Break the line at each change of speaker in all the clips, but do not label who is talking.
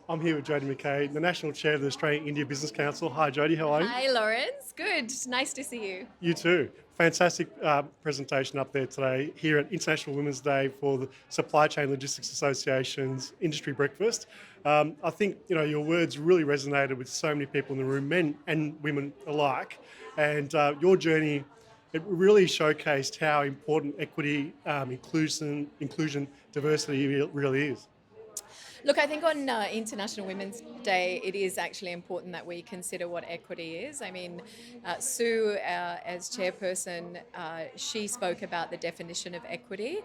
I'm here with Jodi McKay, the National Chair of the Australian India Business Council. Hi, Jodi, how are you?
Hi, Lawrence. Good. Nice to see you.
You too. Fantastic presentation up there today here at International Women's Day for the Supply Chain Logistics Association's industry breakfast. I think your words really resonated with so many people in the room, men and women alike, and your journey. It really showcased how important equity, inclusion, diversity really is.
Look, I think on International Women's Day, it is actually important that we consider what equity is. I mean, Sue, as chairperson, she spoke about the definition of equity.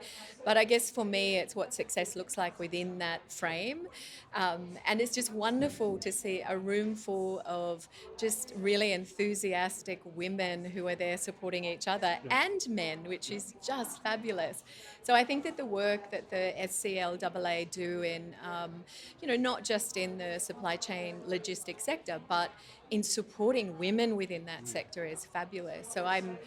But I guess for me, it's what success looks like within that frame. And it's just wonderful to see a room full of just really enthusiastic women who are there supporting each other
Yeah.
and men, which is just fabulous. So I think that the work that the SCLAA do in not just in the supply chain logistics sector, but in supporting women within that sector is fabulous. So I'm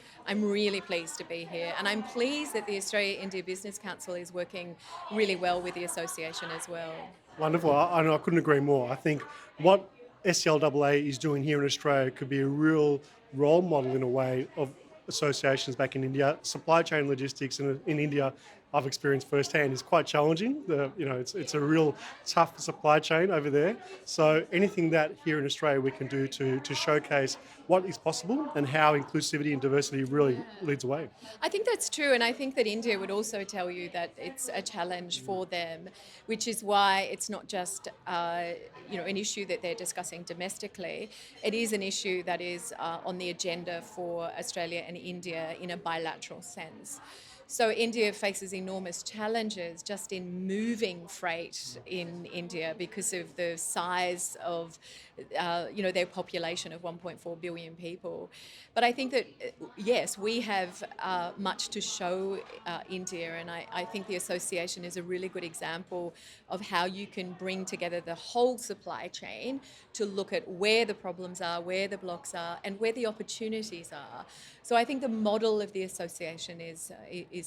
really pleased to be here, and I'm pleased that the Australia India Business Council is working really well with the association as well.
Wonderful. I couldn't agree more. I think what SCLAA is doing here in Australia could be a real role model in a way of associations back in India. Supply chain logistics in India, I've experienced firsthand, is quite challenging. It's a real tough supply chain over there. So anything that here in Australia we can do to showcase what is possible and how inclusivity and diversity really leads the way.
I think that's true, and I think that India would also tell you that it's a challenge for them, which is why it's not just an issue that they're discussing domestically. It is an issue that is on the agenda for Australia and India in a bilateral sense. So India faces enormous challenges just in moving freight in India because of the size of, their population of 1.4 billion people. But I think that, yes, we have much to show India, and I think the association is a really good example of how you can bring together the whole supply chain to look at where the problems are, where the blocks are, and where the opportunities are. So I think the model of the association is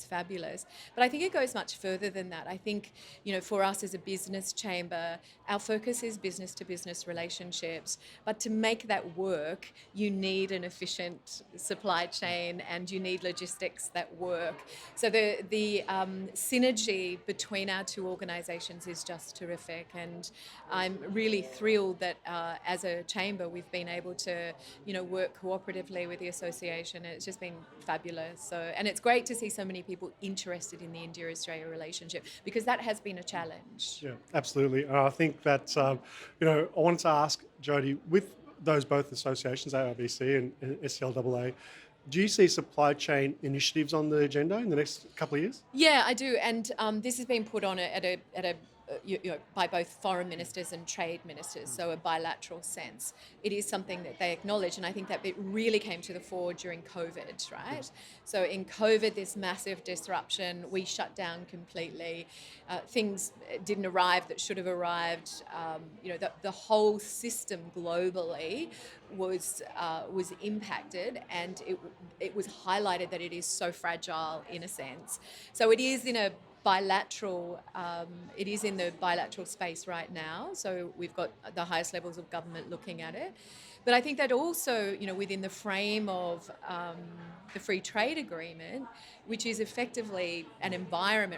fabulous. But I think it goes much further than that. I think, for us as a business chamber, our focus is business to business relationships. But to make that work, you need an efficient supply chain and you need logistics that work. So the synergy between our two organisations is just terrific. And I'm really thrilled that as a chamber we've been able to, work cooperatively with the association. And it's just been fabulous. So, and it's great to see so many people interested in the India-Australia relationship because that has been a challenge.
Yeah, absolutely. I think that, I wanted to ask Jodi, with those both associations, AIBC and SCLAA, do you see supply chain initiatives on the agenda in the next couple of years?
Yeah, I do, and this has been put on by both foreign ministers and trade ministers, so a bilateral sense. It is something that they acknowledge, and I think that it really came to the fore during COVID, right? So in COVID, this massive disruption, we shut down completely. Things didn't arrive that should have arrived. The whole system globally was impacted, and it was highlighted that it is so fragile in a sense. So it is in a bilateral, it is in the bilateral space right now. So we've got the highest levels of government looking at it. But I think that also, within the frame of the free trade agreement, which is effectively an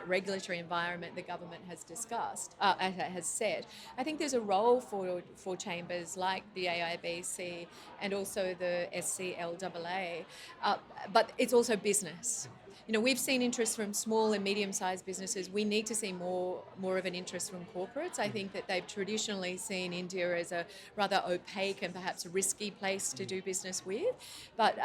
regulatory environment the government has discussed, has set, I think there's a role for chambers like the AIBC and also the SCLAA, but it's also business. We've seen interest from small and medium-sized businesses. We need to see more of an interest from corporates. I think that they've traditionally seen India as a rather opaque and perhaps risky place to do business with. But,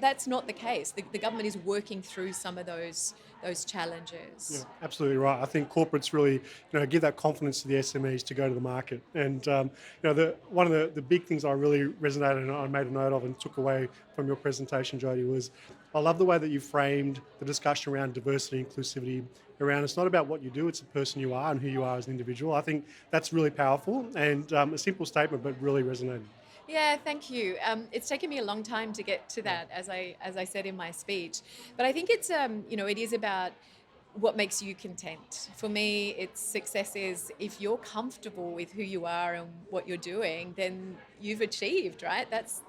that's not the case. The government is working through some of those
Yeah,
challenges.
absolutely right. I think corporates really, give that confidence to the SMEs to go to the market. And one of the big things I really resonated and I made a note of and took away from your presentation, Jodi, was I love the way that you framed the discussion around diversity and inclusivity. Around it's not about what you do; it's the person you are and who you are as an individual. I think that's really powerful and a simple statement, but really resonated.
Yeah, thank you. It's taken me a long time to get to that, as I said in my speech. But I think it's it is about what makes you content. For me, it's success is if you're comfortable with who you are and what you're doing, then you've achieved, right? That's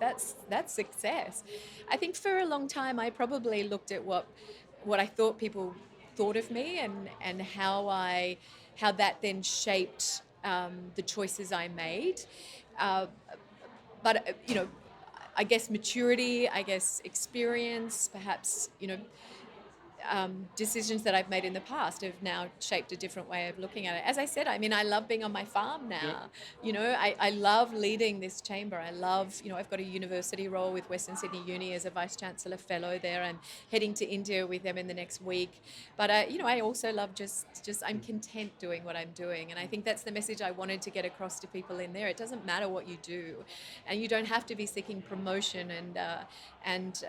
success. I think for a long time I probably looked at what I thought people thought of me, and how that then shaped the choices I made. Uh, but I guess maturity, I guess experience, perhaps decisions that I've made in the past have now shaped a different way of looking at it. As I said, I mean, I love being on my farm now. I love leading this chamber. I love, I've got a university role with Western Sydney Uni as a Vice Chancellor Fellow there, and heading to India with them in the next week. But, I also love I'm content doing what I'm doing. And I think that's the message I wanted to get across to people in there. It doesn't matter what you do. And you don't have to be seeking promotion and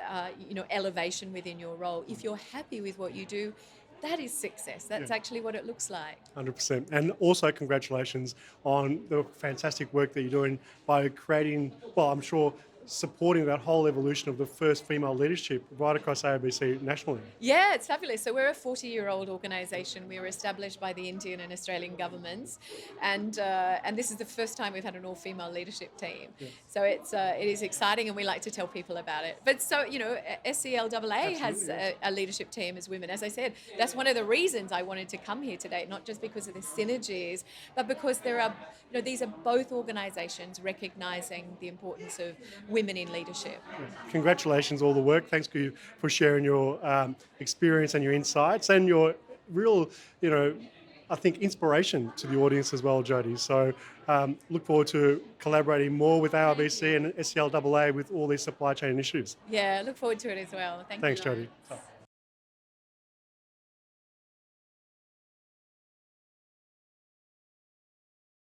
elevation within your role. If you're happy with what you do, that is success. That's actually what it looks like.
100%. And also congratulations on the fantastic work that you're doing by creating, well, I'm sure supporting that whole evolution of the first female leadership right across ABC nationally.
Yeah, it's fabulous. So we're a 40-year-old organisation. We were established by the Indian and Australian governments, and this is the first time we've had an all-female leadership team. Yeah. So it is exciting, and we like to tell people about it. But so SCLAA has a leadership team as women. As I said, that's one of the reasons I wanted to come here today, not just because of the synergies, but because there are these are both organisations recognising the importance of women in leadership.
Congratulations, all the work. Thanks for sharing your experience and your insights and your real, I think, inspiration to the audience as well, Jodi. So look forward to collaborating more with ARBC and SCLAA with all these supply chain initiatives.
Yeah, look forward to it as well.
Thanks, Jodi.